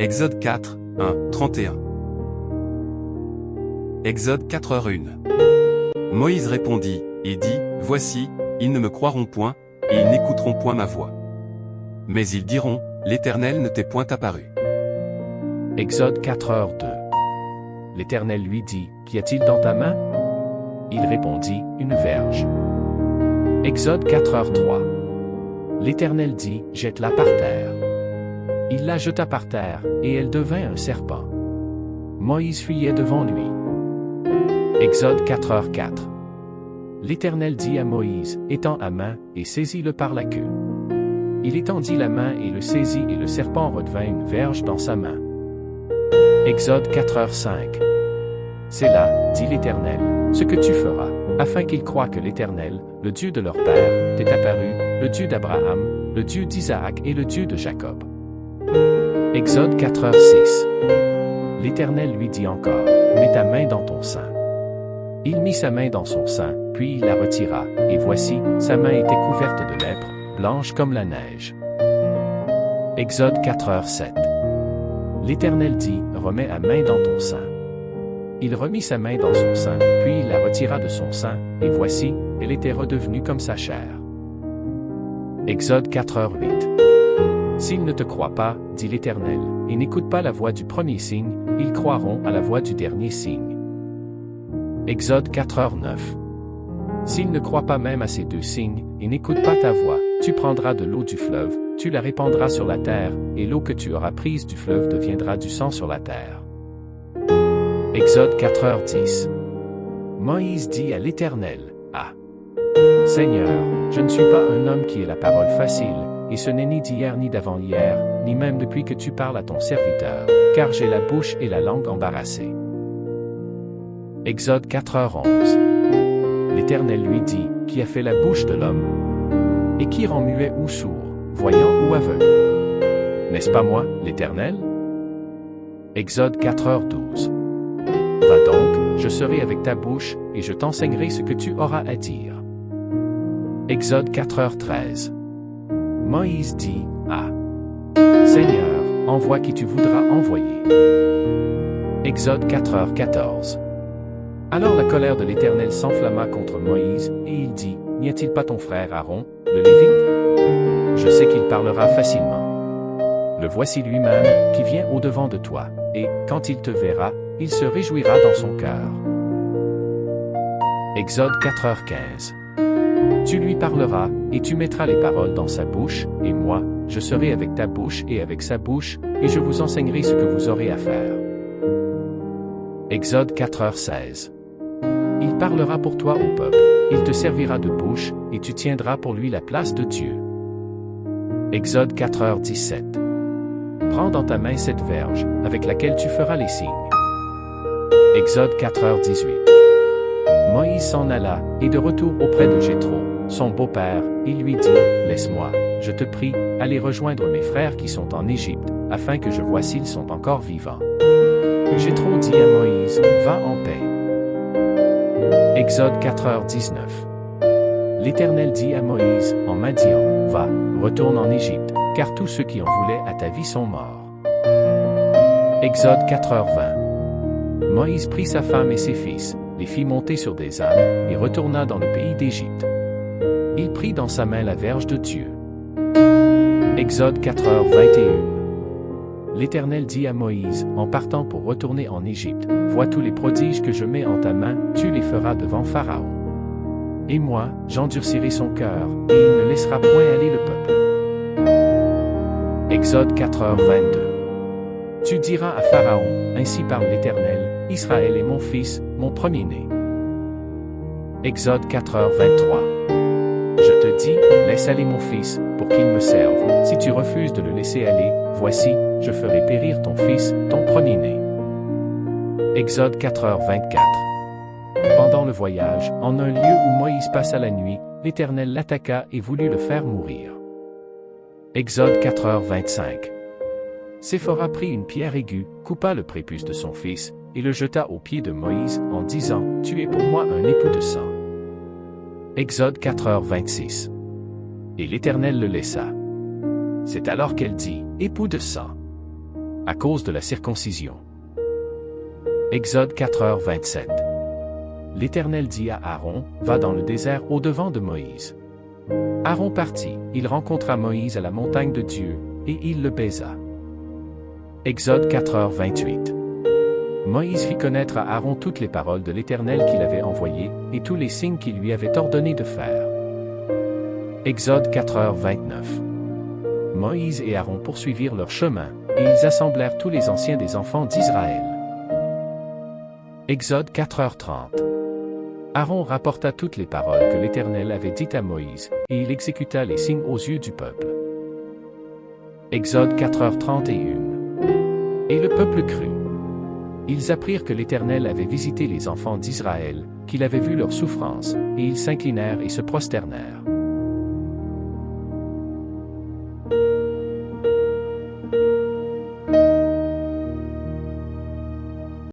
Exode 4, 1, 31. Exode 4h1. Moïse répondit, et dit, Voici, ils ne me croiront point, et ils n'écouteront point ma voix. Mais ils diront, l'Éternel ne t'est point apparu. Exode 4h2. L'Éternel lui dit, Qu'y a-t-il dans ta main? Il répondit, Une verge. Exode 4h3. L'Éternel dit, Jette-la par terre. Il la jeta par terre, et elle devint un serpent. Moïse fuyait devant lui. Exode 4h4. L'Éternel dit à Moïse, Étends ta main, et saisis-le par la queue. Il étendit la main et le saisit, et le serpent redevint une verge dans sa main. Exode 4h5. C'est là, dit l'Éternel, ce que tu feras, afin qu'ils croient que l'Éternel, le Dieu de leur père, t'est apparu, le Dieu d'Abraham, le Dieu d'Isaac et le Dieu de Jacob. Exode 4h6. L'Éternel lui dit encore, Mets ta main dans ton sein. Il mit sa main dans son sein, puis il la retira, et voici, sa main était couverte de lèpre, blanche comme la neige. Exode 4h7. L'Éternel dit, Remets ta main dans ton sein. Il remit sa main dans son sein, puis il la retira de son sein, et voici, elle était redevenue comme sa chair. Exode 4h8. S'ils ne te croient pas, dit l'Éternel, et n'écoutent pas la voix du premier signe, ils croiront à la voix du dernier signe. Exode 4h9. S'ils ne croient pas même à ces deux signes, et n'écoutent pas ta voix, tu prendras de l'eau du fleuve, tu la répandras sur la terre, et l'eau que tu auras prise du fleuve deviendra du sang sur la terre. Exode 4h10. Moïse dit à l'Éternel, Ah! Seigneur, je ne suis pas un homme qui ait la parole facile, et ce n'est ni d'hier ni d'avant-hier, ni même depuis que tu parles à ton serviteur, car j'ai la bouche et la langue embarrassées. Exode 4h11. L'Éternel lui dit, Qui a fait la bouche de l'homme? Et qui rend muet ou sourd, voyant ou aveugle? N'est-ce pas moi, l'Éternel? Exode 4h12. Va donc, je serai avec ta bouche, et je t'enseignerai ce que tu auras à dire. Exode 4h13. Moïse dit, Ah! Seigneur, envoie qui tu voudras envoyer. Exode 4h14. Alors la colère de l'Éternel s'enflamma contre Moïse, et il dit, N'y a-t-il pas ton frère Aaron, le Lévite? Je sais qu'il parlera facilement. Le voici lui-même, qui vient au-devant de toi, et, quand il te verra, il se réjouira dans son cœur. Exode 4h15. Tu lui parleras, et tu mettras les paroles dans sa bouche, et moi, je serai avec ta bouche et avec sa bouche, et je vous enseignerai ce que vous aurez à faire. Exode 4h16. Il parlera pour toi au peuple, il te servira de bouche, et tu tiendras pour lui la place de Dieu. Exode 4h17. Prends dans ta main cette verge, avec laquelle tu feras les signes. Exode 4h18. Moïse s'en alla, et de retour auprès de Jéthro, son beau-père, il lui dit, Laisse-moi, je te prie, aller rejoindre mes frères qui sont en Égypte, afin que je voie s'ils sont encore vivants. Jéthro dit à Moïse, Va en paix. Exode 4h19. L'Éternel dit à Moïse, en Madian, Va, retourne en Égypte, car tous ceux qui en voulaient à ta vie sont morts. Exode 4h20. Moïse prit sa femme et ses fils, les fit monter sur des ânes, et retourna dans le pays d'Égypte. Il prit dans sa main la verge de Dieu. Exode 4h21. L'Éternel dit à Moïse, en partant pour retourner en Égypte, Vois tous les prodiges que je mets en ta main, tu les feras devant Pharaon. Et moi, j'endurcirai son cœur, et il ne laissera point aller le peuple. Exode 4h22. Tu diras à Pharaon, Ainsi parle l'Éternel, Israël est mon fils, mon premier-né. Exode 4h23. Je te dis, laisse aller mon fils, pour qu'il me serve. Si tu refuses de le laisser aller, voici, je ferai périr ton fils, ton premier-né. Exode 4h24. Pendant le voyage, en un lieu où Moïse passa la nuit, l'Éternel l'attaqua et voulut le faire mourir. Exode 4h25. Séphora prit une pierre aiguë, coupa le prépuce de son fils, et le jeta aux pieds de Moïse, en disant, Tu es pour moi un époux de sang. Exode 4h26. Et l'Éternel le laissa. C'est alors qu'elle dit, Époux de sang. à cause de la circoncision. Exode 4h27. L'Éternel dit à Aaron, va dans le désert au-devant de Moïse. Aaron partit, il rencontra Moïse à la montagne de Dieu, et il le baisa. Exode 4h28. Moïse fit connaître à Aaron toutes les paroles de l'Éternel qu'il avait envoyées, et tous les signes qu'il lui avait ordonné de faire. Exode 4h29. Moïse et Aaron poursuivirent leur chemin, et ils assemblèrent tous les anciens des enfants d'Israël. Exode 4h30. Aaron rapporta toutes les paroles que l'Éternel avait dites à Moïse, et il exécuta les signes aux yeux du peuple. Exode 4h31. Et le peuple crut. Ils apprirent que l'Éternel avait visité les enfants d'Israël, qu'il avait vu leur souffrance, et ils s'inclinèrent et se prosternèrent.